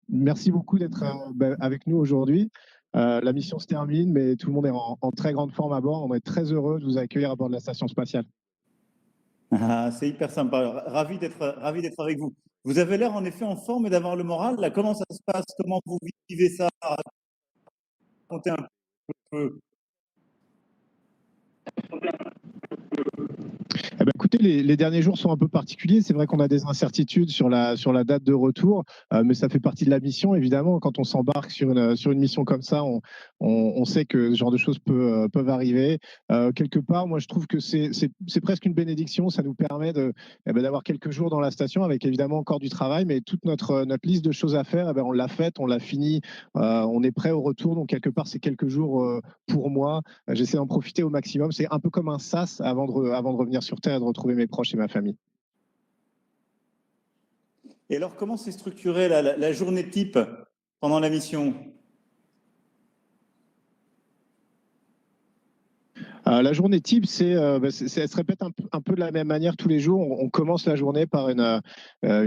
Merci beaucoup d'être avec nous aujourd'hui. La mission se termine, mais tout le monde est en très grande forme à bord. On est très heureux de vous accueillir à bord de la station spatiale. Ah, c'est hyper sympa. Ravi d'être avec vous. Vous avez l'air en effet en forme et d'avoir le moral. Là, comment ça se passe? Comment vous vivez ça? Racontez un peu. Eh ben, écoutez, les derniers jours sont un peu particuliers. C'est vrai qu'on a des incertitudes sur la date de retour, mais ça fait partie de la mission, évidemment. Quand on s'embarque sur une mission comme ça, on sait que ce genre de choses peuvent arriver. Quelque part, moi, je trouve que c'est presque une bénédiction. Ça nous permet d'avoir quelques jours dans la station avec évidemment encore du travail, mais toute notre liste de choses à faire, eh ben, on l'a faite, on l'a fini, on est prêt au retour. Donc, quelque part, c'est quelques jours pour moi. J'essaie d'en profiter au maximum. C'est un peu comme un sas avant de revenir sur Terre et de retrouver mes proches et ma famille. Et alors, comment s'est structurée la journée type pendant la mission? La journée type, elle se répète un peu de la même manière tous les jours. On commence la journée par une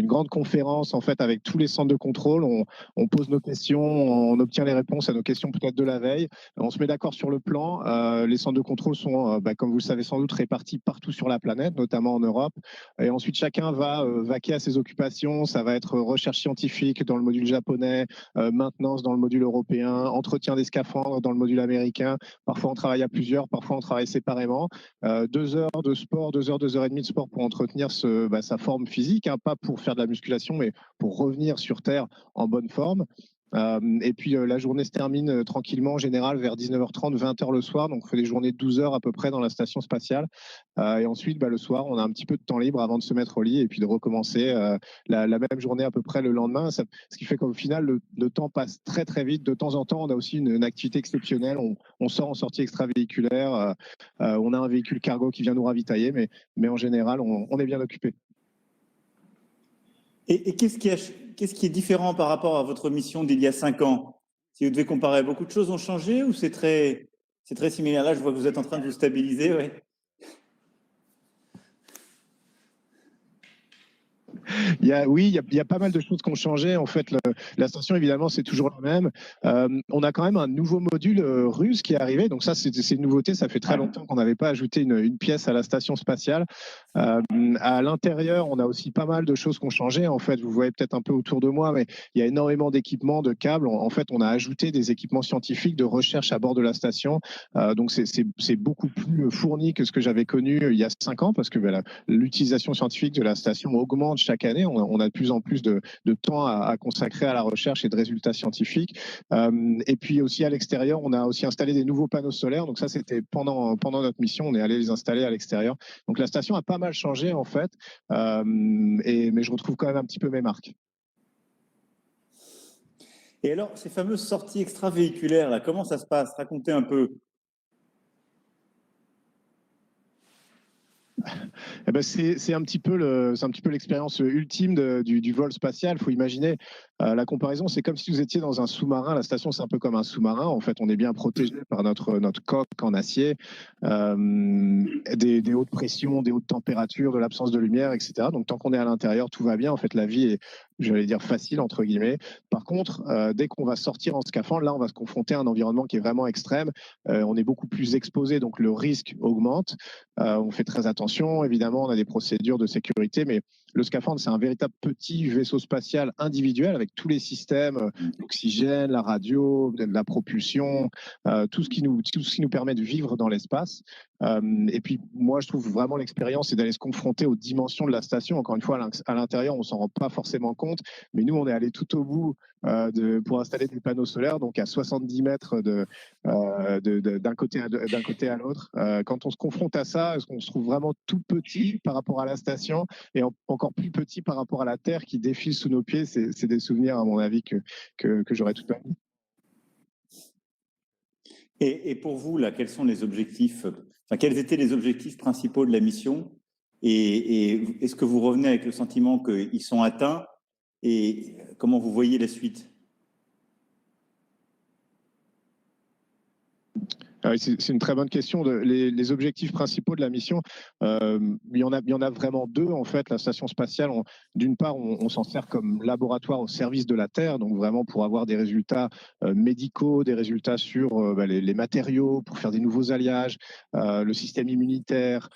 grande conférence en fait avec tous les centres de contrôle. On pose nos questions, on obtient les réponses à nos questions peut-être de la veille. On se met d'accord sur le plan. Les centres de contrôle sont, comme vous le savez sans doute, répartis partout sur la planète, notamment en Europe. Et ensuite, chacun va vaquer à ses occupations. Ça va être recherche scientifique dans le module japonais, maintenance dans le module européen, entretien des scaphandres dans le module américain. Parfois, on travaille à plusieurs, parfois, on travaille séparément. 2 heures de sport, 2 heures, 2 heures et demie de sport pour entretenir sa forme physique, hein, pas pour faire de la musculation, mais pour revenir sur Terre en bonne forme. Et puis la journée se termine tranquillement en général vers 19h30, 20h le soir. Donc on fait des journées de 12 heures à peu près dans la station spatiale. Et ensuite, le soir, on a un petit peu de temps libre avant de se mettre au lit et puis de recommencer la même journée à peu près le lendemain. Ce qui fait qu'au final, le temps passe très très vite. De temps en temps, on a aussi une activité exceptionnelle. On sort en sortie extravéhiculaire. On a un véhicule cargo qui vient nous ravitailler, mais en général, on est bien occupé. Et qu'est-ce qui est différent par rapport à votre mission d'il y a 5 ans? Si vous devez comparer, beaucoup de choses ont changé ou c'est très similaire? Là, je vois que vous êtes en train de vous stabiliser. Ouais. Il y a pas mal de choses qui ont changé. En fait, la station, évidemment, c'est toujours la même. On a quand même un nouveau module russe qui est arrivé. Donc ça, c'est une nouveauté. Ça fait très longtemps qu'on n'avait pas ajouté une pièce à la station spatiale. À l'intérieur, on a aussi pas mal de choses qui ont changé. En fait, vous voyez peut-être un peu autour de moi, mais il y a énormément d'équipements, de câbles. En fait, on a ajouté des équipements scientifiques de recherche à bord de la station. Donc c'est beaucoup plus fourni que ce que j'avais connu il y a 5 ans parce que l'utilisation scientifique de la station augmente chaque année. On a de plus en plus de temps à consacrer à la recherche et de résultats scientifiques. Et puis aussi à l'extérieur, on a aussi installé des nouveaux panneaux solaires. Donc ça, c'était pendant notre mission, on est allé les installer à l'extérieur. Donc la station a pas mal changé en fait, mais je retrouve quand même un petit peu mes marques. Et alors, ces fameuses sorties extravéhiculaires, là, comment ça se passe? Racontez un peu. Eh ben c'est un petit peu l'expérience ultime du vol spatial. Il faut imaginer la comparaison, c'est comme si vous étiez dans un sous-marin. La station, c'est un peu comme un sous-marin. En fait, on est bien protégé par notre coque en acier, des hautes pressions, des hautes températures, de l'absence de lumière, etc. Donc, tant qu'on est à l'intérieur, tout va bien. En fait, la vie est, j'allais dire, facile, entre guillemets. Par contre, dès qu'on va sortir en scaphandre, là, on va se confronter à un environnement qui est vraiment extrême. On est beaucoup plus exposé, donc le risque augmente. On fait très attention, évidemment, on a des procédures de sécurité, mais le scaphandre, c'est un véritable petit vaisseau spatial individuel avec tous les systèmes, l'oxygène, la radio, la propulsion, tout ce qui nous permet de vivre dans l'espace. Et puis, moi, je trouve vraiment l'expérience, c'est d'aller se confronter aux dimensions de la station. Encore une fois, à l'intérieur, on s'en rend pas forcément compte, mais nous, on est allé tout au bout pour installer des panneaux solaires, donc à 70 mètres d'un côté à l'autre. Quand on se confronte à ça, on se trouve vraiment tout petit par rapport à la station et encore plus petit par rapport à la Terre qui défile sous nos pieds. C'est des souvenirs, à mon avis, que j'aurai toute ma vie. Et pour vous, là, quels sont les objectifs, enfin, quels étaient les objectifs principaux de la mission? Et est-ce que vous revenez avec le sentiment qu'ils sont atteints? Et comment vous voyez la suite? Ah oui, c'est une très bonne question. Les objectifs principaux de la mission, il y en a vraiment deux en fait. La station spatiale, d'une part, on s'en sert comme laboratoire au service de la Terre, donc vraiment pour avoir des résultats médicaux, des résultats sur les matériaux, pour faire des nouveaux alliages, le système immunitaire,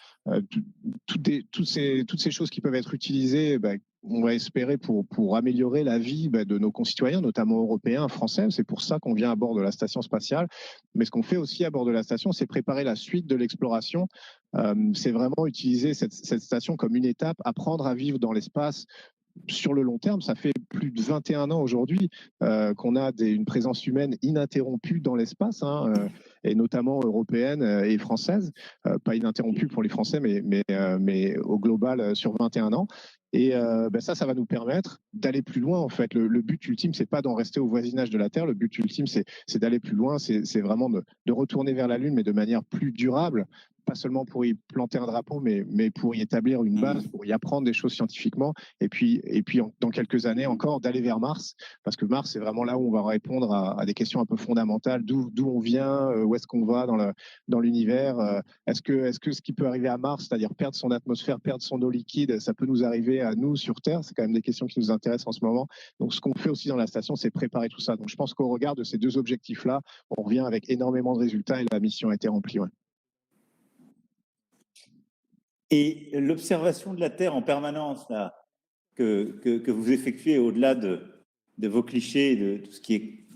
toutes ces choses qui peuvent être utilisées. On va espérer pour améliorer la vie de nos concitoyens, notamment européens, français. C'est pour ça qu'on vient à bord de la station spatiale. Mais ce qu'on fait aussi à bord de la station, c'est préparer la suite de l'exploration. C'est vraiment utiliser cette station comme une étape, apprendre à vivre dans l'espace sur le long terme. Ça fait plus de 21 ans aujourd'hui qu'on a une présence humaine ininterrompue dans l'espace, et notamment européenne et française. Pas ininterrompue pour les Français, mais au global sur 21 ans. Et ça va nous permettre d'aller plus loin. En fait, le but ultime, c'est pas d'en rester au voisinage de la Terre. Le but ultime, c'est d'aller plus loin. C'est vraiment de retourner vers la Lune, mais de manière plus durable. Pas seulement pour y planter un drapeau, mais pour y établir une base, pour y apprendre des choses scientifiquement. Et puis dans quelques années encore, d'aller vers Mars, parce que Mars, c'est vraiment là où on va répondre à des questions un peu fondamentales. D'où on vient, où est-ce qu'on va dans l'univers. Est-ce que ce qui peut arriver à Mars, c'est-à-dire perdre son atmosphère, perdre son eau liquide, ça peut nous arriver à nous sur Terre? C'est quand même des questions qui nous intéressent en ce moment. Donc, ce qu'on fait aussi dans la station, c'est préparer tout ça. Donc, je pense qu'au regard de ces deux objectifs-là, on revient avec énormément de résultats et la mission a été remplie. Ouais. Et l'observation de la Terre en permanence là, que vous effectuez au-delà de vos clichés, de tout ce qui est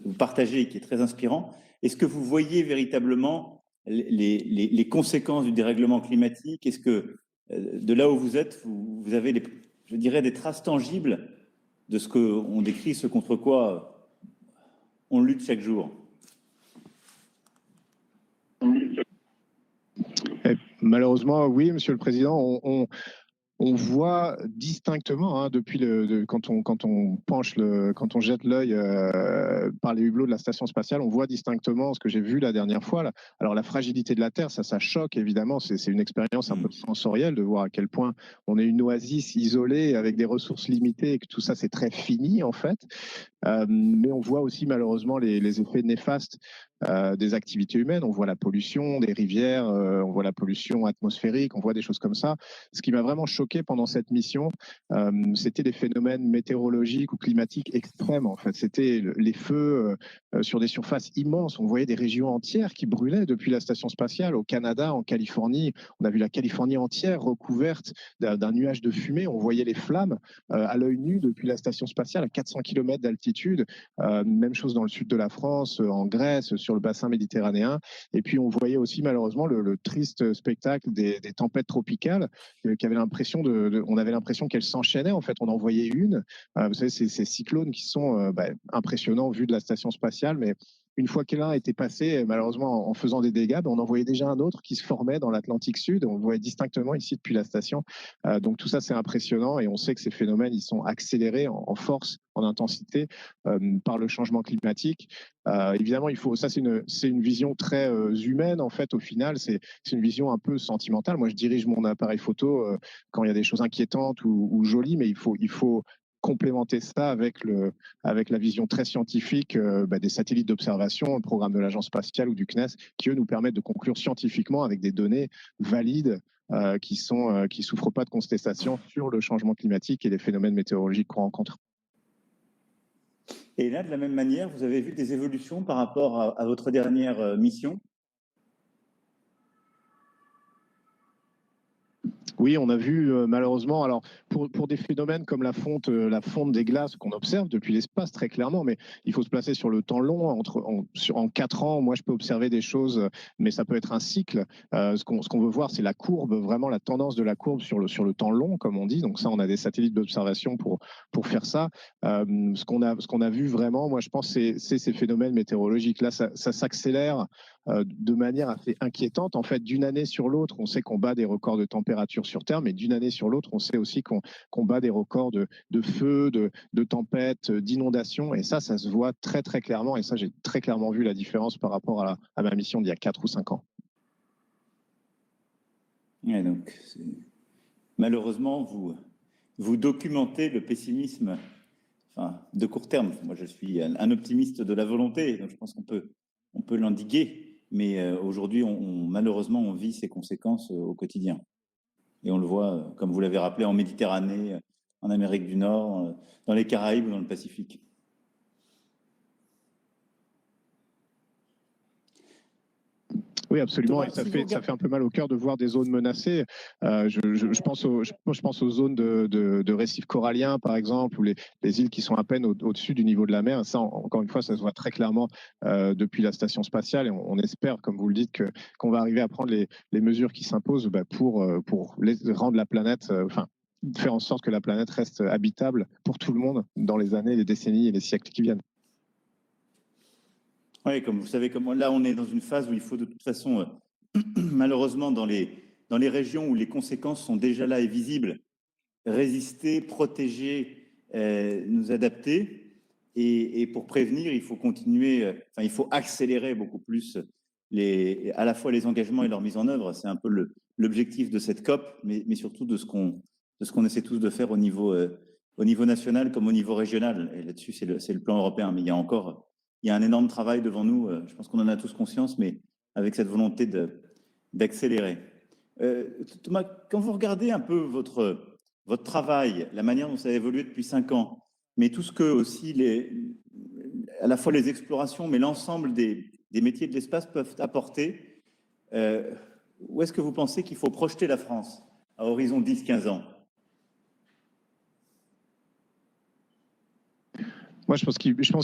vous partagez et qui est très inspirant, est-ce que vous voyez véritablement les conséquences du dérèglement climatique? Est-ce que de là où vous êtes, vous avez, je dirais, des traces tangibles de ce qu'on décrit, ce contre quoi on lutte chaque jour? Et malheureusement, oui, Monsieur le Président, on voit distinctement depuis quand on jette l'œil par les hublots de la station spatiale, on voit distinctement ce que j'ai vu la dernière fois. Là. Alors la fragilité de la Terre, ça choque évidemment. C'est une expérience un peu sensorielle de voir à quel point on est une oasis isolée avec des ressources limitées et que tout ça c'est très fini en fait. Mais on voit aussi malheureusement les effets néfastes des activités humaines. On voit la pollution des rivières, on voit la pollution atmosphérique, on voit des choses comme ça. Ce qui m'a vraiment choqué pendant cette mission, c'était des phénomènes météorologiques ou climatiques extrêmes. En fait, c'était les feux sur des surfaces immenses. On voyait des régions entières qui brûlaient depuis la station spatiale. Au Canada, en Californie, on a vu la Californie entière recouverte d'un nuage de fumée. On voyait les flammes à l'œil nu depuis la station spatiale à 400 km d'altitude. Même chose dans le sud de la France, en Grèce, sur le bassin méditerranéen. Et puis on voyait aussi malheureusement le triste spectacle des tempêtes tropicales qui avait l'impression on avait l'impression qu'elles s'enchaînaient. En fait, on en voyait une. Vous savez, ces cyclones qui sont impressionnants vu de la station spatiale, mais une fois que l'un était passé, malheureusement, en faisant des dégâts, on en voyait déjà un autre qui se formait dans l'Atlantique Sud. On le voyait distinctement ici depuis la station. Donc tout ça, c'est impressionnant et on sait que ces phénomènes, ils sont accélérés en force, en intensité par le changement climatique. Évidemment, ça, c'est une vision très humaine, en fait, au final. C'est une vision un peu sentimentale. Moi, je dirige mon appareil photo quand il y a des choses inquiétantes ou jolies, mais il faut complémenter ça avec la vision très scientifique des satellites d'observation, le programme de l'Agence spatiale ou du CNES, qui, eux, nous permettent de conclure scientifiquement avec des données valides qui souffrent pas de contestation sur le changement climatique et les phénomènes météorologiques qu'on rencontre. Et là, de la même manière, vous avez vu des évolutions par rapport à votre dernière mission? Oui, on a vu malheureusement, alors pour des phénomènes comme la fonte des glaces qu'on observe depuis l'espace très clairement, mais il faut se placer sur le temps long. En 4 ans, moi je peux observer des choses, mais ça peut être un cycle. Ce qu'on veut voir, c'est la courbe, vraiment la tendance de la courbe sur le temps long, comme on dit. Donc ça, on a des satellites d'observation pour faire ça. Ce qu'on a vu vraiment, moi je pense, c'est ces phénomènes météorologiques. Là, ça s'accélère de manière assez inquiétante. En fait, d'une année sur l'autre, on sait qu'on bat des records de température sur Terre, mais d'une année sur l'autre, on sait aussi qu'on bat des records de feu, de tempêtes, d'inondations. Et ça se voit très, très clairement. Et ça, j'ai très clairement vu la différence par rapport à ma mission d'il y a 4 ou 5 ans. Ouais, donc, malheureusement, vous documentez le pessimisme de court terme. Moi, je suis un optimiste de la volonté, donc je pense qu'on peut l'endiguer. mais aujourd'hui, malheureusement, on vit ces conséquences au quotidien. Et on le voit, comme vous l'avez rappelé, en Méditerranée, en Amérique du Nord, dans les Caraïbes ou dans le Pacifique. Oui, absolument. Thomas, Et ça si fait un peu mal au cœur de voir des zones menacées. Je pense aux zones de récifs coralliens, par exemple, ou les îles qui sont à peine au-dessus du niveau de la mer. Ça, encore une fois, ça se voit très clairement depuis la station spatiale. Et on espère, comme vous le dites, qu'on va arriver à prendre les mesures qui s'imposent pour rendre la planète, faire en sorte que la planète reste habitable pour tout le monde dans les années, les décennies et les siècles qui viennent. Oui, comme vous savez, là, on est dans une phase où il faut de toute façon, malheureusement, dans les régions où les conséquences sont déjà là et visibles, résister, protéger, nous adapter. Et pour prévenir, il faut continuer, il faut accélérer beaucoup plus à la fois les engagements et leur mise en œuvre. C'est un peu l'objectif de cette COP, mais surtout de ce qu'on essaie tous de faire au niveau national comme au niveau régional. Et là-dessus, c'est le plan européen. Mais il y a un énorme travail devant nous. Je pense qu'on en a tous conscience, mais avec cette volonté d'accélérer. Thomas, quand vous regardez un peu votre travail, la manière dont ça a évolué depuis 5 ans, mais tout ce que aussi à la fois les explorations, mais l'ensemble des métiers de l'espace peuvent apporter, où est-ce que vous pensez qu'il faut projeter la France à horizon 10-15 ans? Moi, je pense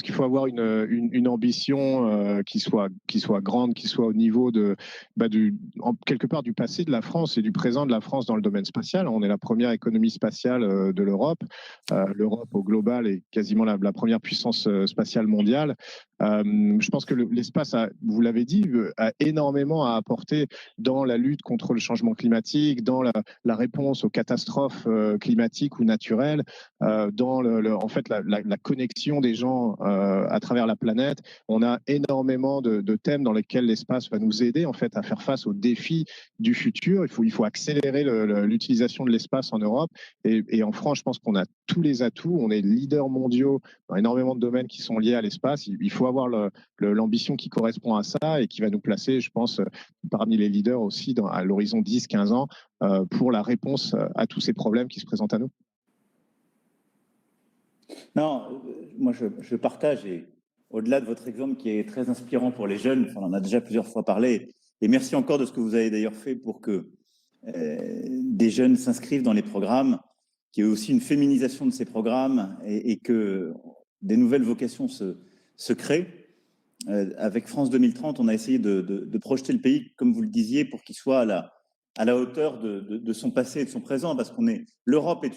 qu'il faut avoir une ambition qui soit grande, qui soit au niveau quelque part du passé de la France et du présent de la France dans le domaine spatial. On est la première économie spatiale de l'Europe. L'Europe au global est quasiment la première puissance spatiale mondiale. Je pense que l'espace, vous l'avez dit, a énormément à apporter dans la lutte contre le changement climatique, dans la réponse aux catastrophes climatiques ou naturelles, dans en fait la connexion des gens à travers la planète. On a énormément de thèmes dans lesquels l'espace va nous aider en fait à faire face aux défis du futur. Il faut accélérer l'utilisation de l'espace en Europe et en France, je pense qu'on a tous les atouts. On est leaders mondiaux dans énormément de domaines qui sont liés à l'espace. Il faut avoir l'ambition qui correspond à ça et qui va nous placer, je pense, parmi les leaders aussi à l'horizon 10-15 ans pour la réponse à tous ces problèmes qui se présentent à nous. Non, moi je partage, et au-delà de votre exemple qui est très inspirant pour les jeunes, on en a déjà plusieurs fois parlé, et merci encore de ce que vous avez d'ailleurs fait pour que des jeunes s'inscrivent dans les programmes, qu'il y ait aussi une féminisation de ces programmes et que des nouvelles vocations se créent. Avec France 2030, on a essayé de projeter le pays, comme vous le disiez, pour qu'il soit à la hauteur de son passé et de son présent, parce l'Europe est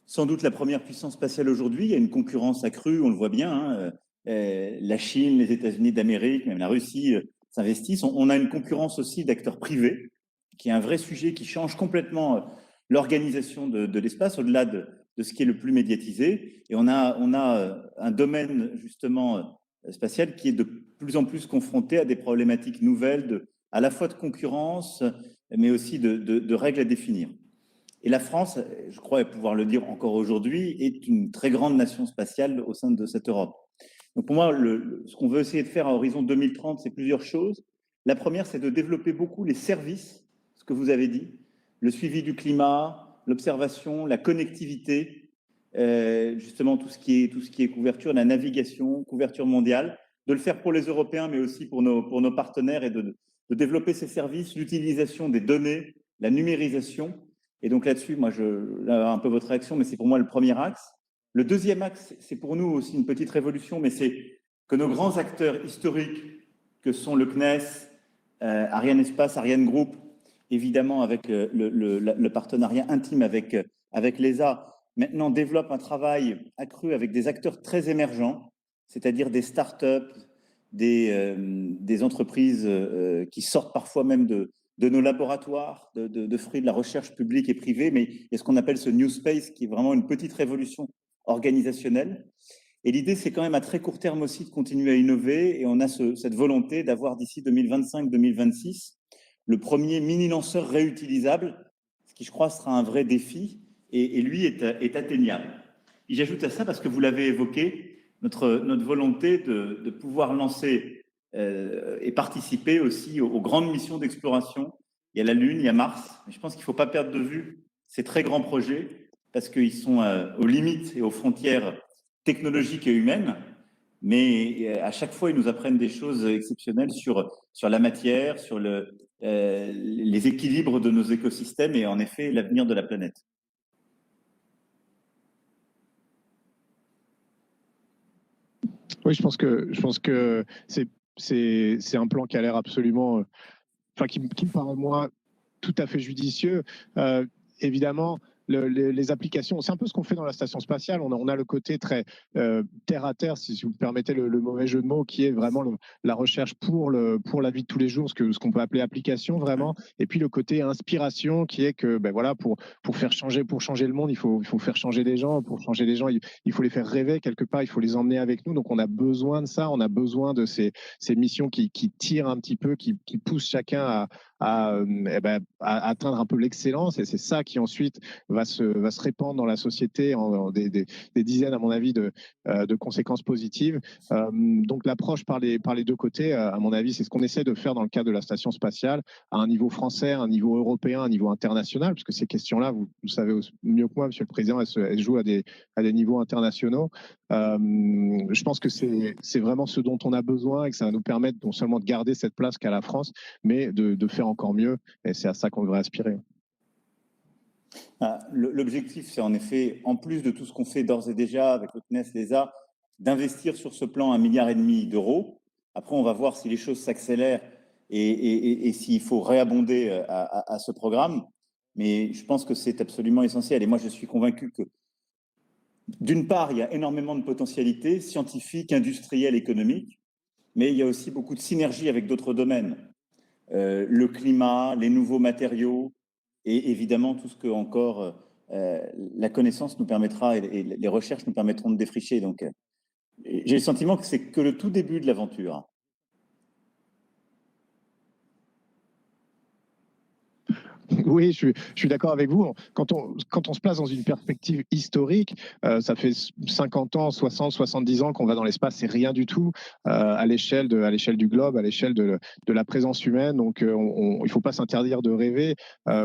sans doute la première puissance spatiale aujourd'hui. Il y a une concurrence accrue, on le voit bien. Hein. La Chine, les États-Unis d'Amérique, même la Russie s'investissent. On a une concurrence aussi d'acteurs privés, qui est un vrai sujet qui change complètement l'organisation de l'espace, au-delà de ce qui est le plus médiatisé. Et on a un domaine justement spatial qui est de plus en plus confronté à des problématiques nouvelles, à la fois de concurrence, mais aussi de règles à définir. Et la France, je crois pouvoir le dire encore aujourd'hui, est une très grande nation spatiale au sein de cette Europe. Donc pour moi, ce qu'on veut essayer de faire à horizon 2030, c'est plusieurs choses. La première, c'est de développer beaucoup les services, ce que vous avez dit, le suivi du climat, l'observation, la connectivité, justement tout ce qui est couverture, la navigation, couverture mondiale, de le faire pour les Européens, mais aussi pour nos partenaires, et de développer ces services, l'utilisation des données, la numérisation. Et donc là-dessus, moi, là, un peu votre réaction, mais c'est pour moi le premier axe. Le deuxième axe, c'est pour nous aussi une petite révolution, mais c'est que nos grands acteurs historiques, que sont le CNES, Arianespace, Ariane Group, évidemment avec le partenariat intime avec l'ESA, maintenant développent un travail accru avec des acteurs très émergents, c'est-à-dire des startups, des entreprises qui sortent parfois même de nos laboratoires, de fruits de la recherche publique et privée, mais il y a ce qu'on appelle ce New Space, qui est vraiment une petite révolution organisationnelle. Et l'idée, c'est quand même à très court terme aussi de continuer à innover, et on a cette volonté d'avoir d'ici 2025-2026 le premier mini-lanceur réutilisable, ce qui, je crois, sera un vrai défi, et lui est atteignable. Et j'ajoute à ça, parce que vous l'avez évoqué, notre volonté de pouvoir lancer et participer aussi aux grandes missions d'exploration. Il y a la Lune, il y a Mars. Mais je pense qu'il ne faut pas perdre de vue ces très grands projets parce qu'ils sont aux limites et aux frontières technologiques et humaines. Mais à chaque fois, ils nous apprennent des choses exceptionnelles sur la matière, sur les équilibres de nos écosystèmes et en effet l'avenir de la planète. Oui, je pense que c'est un plan qui a l'air absolument, enfin qui me paraît moi tout à fait judicieux. Évidemment, les applications, c'est un peu ce qu'on fait dans la station spatiale. On a le côté très terre à terre, si vous me permettez le mauvais jeu de mots, qui est vraiment la recherche pour la vie de tous les jours, ce qu'on peut appeler application vraiment. Et puis le côté inspiration, qui est que ben voilà, pour changer le monde, il faut faire changer les gens. Pour changer les gens, il faut les faire rêver quelque part. Il faut les emmener avec nous. Donc on a besoin de ça. On a besoin de ces missions qui tirent un petit peu, qui poussent chacun à atteindre un peu l'excellence. Et c'est ça qui ensuite va se répandre dans la société en des dizaines, à mon avis, de conséquences positives. Donc l'approche par les deux côtés, à mon avis, c'est ce qu'on essaie de faire dans le cadre de la station spatiale, à un niveau français, à un niveau européen, à un niveau international, parce que ces questions-là, vous savez mieux que moi, Monsieur le Président, elles se jouent à des niveaux internationaux. Je pense que c'est vraiment ce dont on a besoin et que ça va nous permettre non seulement de garder cette place qu'a la France, mais de faire encore mieux. Et c'est à ça qu'on devrait aspirer. L'objectif, c'est en effet, en plus de tout ce qu'on fait d'ores et déjà avec le CNES, l'ESA, d'investir sur ce plan 1,5 milliard d'euros. Après, on va voir si les choses s'accélèrent et s'il faut réabonder à ce programme. Mais je pense que c'est absolument essentiel. Et moi, je suis convaincu que, d'une part, il y a énormément de potentialités scientifiques, industrielles, économiques, mais il y a aussi beaucoup de synergie avec d'autres domaines. Le climat, les nouveaux matériaux, et évidemment tout ce que encore la connaissance nous permettra et les recherches nous permettront de défricher. Donc, j'ai le sentiment que c'est que le tout début de l'aventure. Oui, je suis d'accord avec vous. Quand on se place dans une perspective historique, ça fait 50 ans, 60, 70 ans qu'on va dans l'espace, c'est rien du tout à l'échelle du globe, à l'échelle de la présence humaine. Donc, il ne faut pas s'interdire de rêver.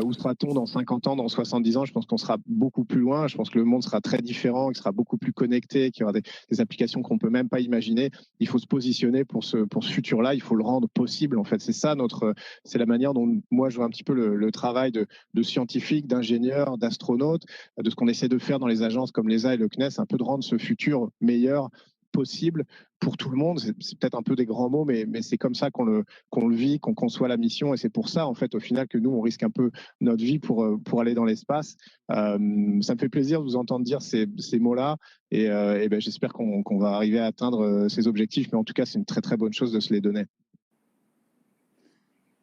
Où sera-t-on dans 50 ans, dans 70 ans? Je pense qu'on sera beaucoup plus loin. Je pense que le monde sera très différent, qu'il sera beaucoup plus connecté, qu'il y aura des applications qu'on ne peut même pas imaginer. Il faut se positionner pour ce futur-là. Il faut le rendre possible. En fait, c'est la manière dont moi je vois un petit peu le travail de scientifiques, d'ingénieurs, d'astronautes, de ce qu'on essaie de faire dans les agences comme l'ESA et le CNES, un peu de rendre ce futur meilleur possible pour tout le monde. C'est peut-être un peu des grands mots, mais c'est comme ça qu'on le vit, qu'on conçoit la mission. Et c'est pour ça, en fait, au final, que nous, on risque un peu notre vie pour aller dans l'espace. Ça me fait plaisir de vous entendre dire ces mots-là. Et ben, j'espère qu'on va arriver à atteindre ces objectifs. Mais en tout cas, c'est une très, très bonne chose de se les donner.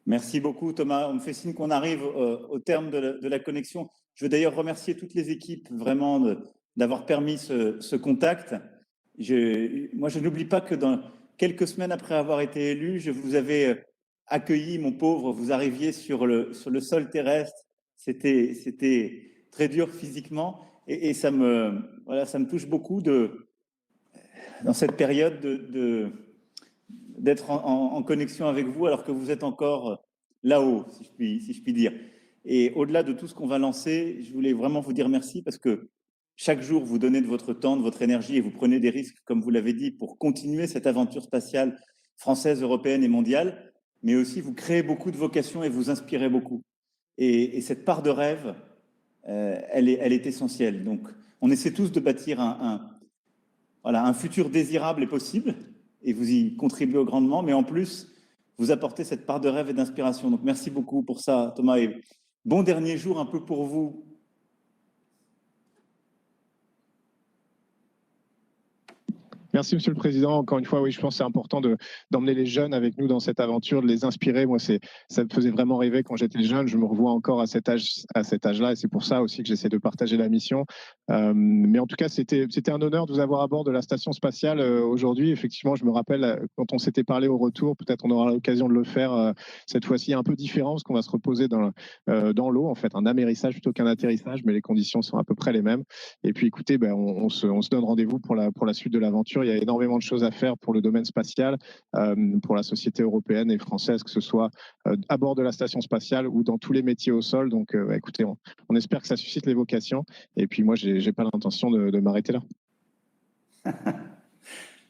Merci beaucoup, Thomas. On me fait signe qu'on arrive au terme de la connexion. Je veux d'ailleurs remercier toutes les équipes vraiment d'avoir permis ce contact. Moi, je n'oublie pas que dans quelques semaines après avoir été élu, je vous avais accueilli, mon pauvre. Vous arriviez sur le sol terrestre. C'était très dur physiquement et ça me touche beaucoup dans cette période d'être en connexion avec vous alors que vous êtes encore là-haut, si je puis dire. Et au-delà de tout ce qu'on va lancer, je voulais vraiment vous dire merci parce que chaque jour, vous donnez de votre temps, de votre énergie et vous prenez des risques, comme vous l'avez dit, pour continuer cette aventure spatiale française, européenne et mondiale, mais aussi vous créez beaucoup de vocations et vous inspirez beaucoup. Et cette part de rêve, elle est essentielle. Donc, on essaie tous de bâtir un futur désirable et possible, et vous y contribuez grandement, mais en plus, vous apportez cette part de rêve et d'inspiration. Donc, merci beaucoup pour ça, Thomas, et bon dernier jour un peu pour vous. Merci, Monsieur le Président. Encore une fois, oui, je pense que c'est important d'emmener les jeunes avec nous dans cette aventure, de les inspirer. Moi, ça me faisait vraiment rêver quand j'étais jeune. Je me revois encore à cet âge-là, et c'est pour ça aussi que j'essaie de partager la mission. Mais en tout cas, c'était un honneur de vous avoir à bord de la station spatiale aujourd'hui. Effectivement, je me rappelle quand on s'était parlé au retour, peut-être on aura l'occasion de le faire cette fois-ci un peu différent, parce qu'on va se reposer dans l'eau, en fait, un amérissage plutôt qu'un atterrissage, mais les conditions sont à peu près les mêmes. Et puis écoutez, ben, on se donne rendez-vous pour la suite de l'aventure. Il y a énormément de choses à faire pour le domaine spatial, pour la société européenne et française, que ce soit à bord de la station spatiale ou dans tous les métiers au sol. Donc écoutez, on espère que ça suscite les vocations. Et puis moi, j'ai pas l'intention de m'arrêter là.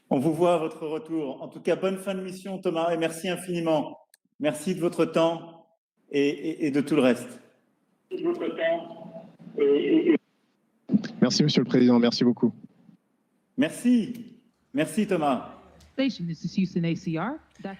On vous voit à votre retour. En tout cas, bonne fin de mission, Thomas, et merci infiniment. Merci de votre temps et de tout le reste. Merci, Monsieur le Président. Merci beaucoup. Merci. Merci, Thomas. Station, this is Houston ACR.